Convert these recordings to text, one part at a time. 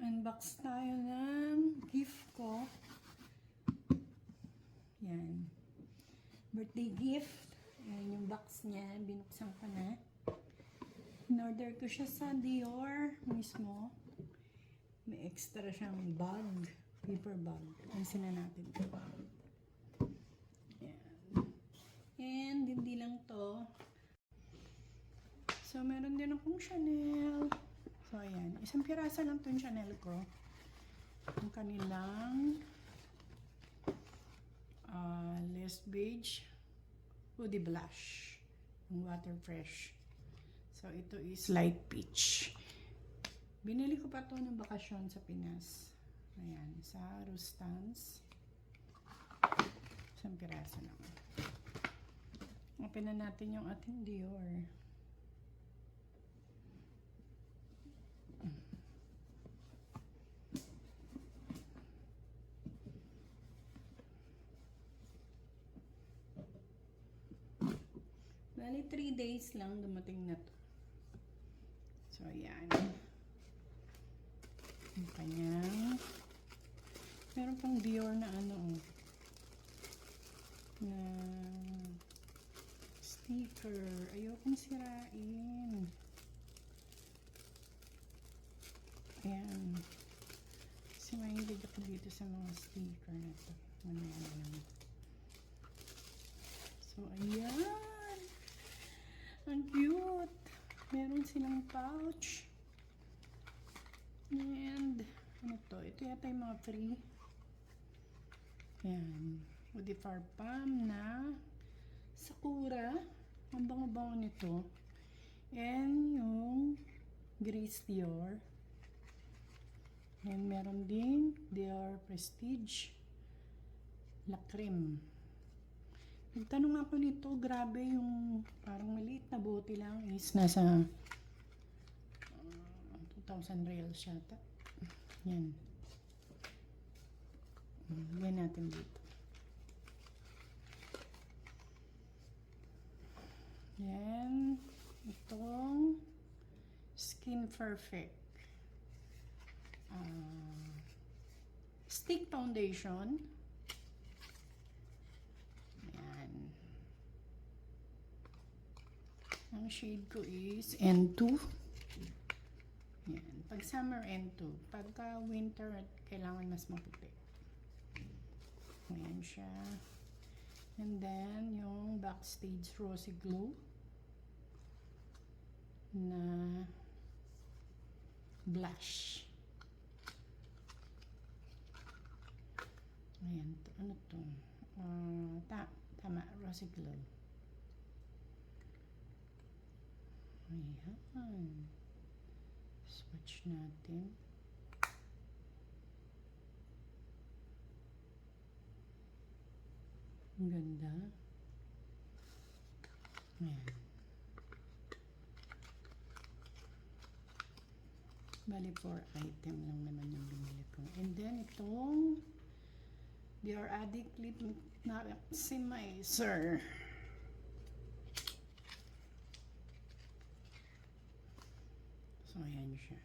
Unbox tayo ng gift ko. Yan. Birthday gift. Yan yung box niya. Binuksan ko na. In-order ko siya sa Dior mismo. May extra siyang bag. Paper bag. Pansin na natin ito. Yan. And hindi lang to. So, meron din akong Chanel. So, ayan. Isang pirasa lang itong Chanel ko. Ang kanilang Les Beige Woody Blush. Yung Water Fresh. So, ito is light peach. Binili ko pa ito ng bakasyon sa Pinas. Ayan. Sa Rustans. Isang pirasa naman. Open na natin yung ating Dior. Bali, 3 days lang dumating na to. So, ayan. Yung kanyang meron pang Dior na ano, na sticker. Ayokong sirain. Ayan. Kasi mahilig ako dito sa mga sticker na to. Ano. So, ayan. Ang cute. Meron silang pouch. And, ano to? Ito yata yung mga free. Ayan. Woody Farpam na Sakura. Ang bango-bango nito. And, yung Grace Dior. And, meron din Dior Prestige La Creme. Nagtanong ako nito, grabe yung parang maliit na bote lang is nasa 2,000 reals yata. Yan. Yan natin dito. Yan. Itong Skin Perfect. Stick foundation. Ang shade ko is N2. Yan. Pag summer, N2. Pagka winter, kailangan mas maputi. Ayan siya. And then, yung Backstage Rosy Glow na blush. Ayan. Ano to? Tama. Rosy Glow. Ayan. Swatch natin. Ang ganda. Ayan. Bali, 4 item lang naman yung binili ko. And then, itong Dior Addict Lip Maximizer. So, ayan siya.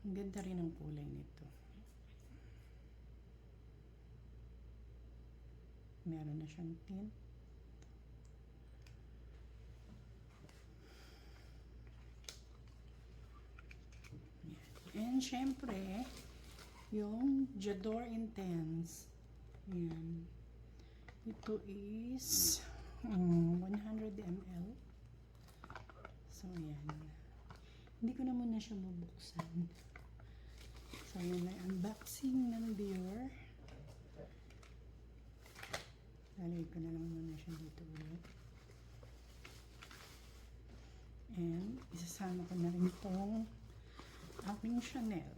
Ang ganda rin ang kulay nito. Meron na siyang tint. And, syempre, yung J'adore Intense. Ayan. Ito is 100 ml. So, ayan. Hindi ko na muna siya bubuksan. So, ayan na unboxing ng Dior. Lalagay ko na lang muna siya dito ulit. And, isasama ko na rin itong aking Chanel.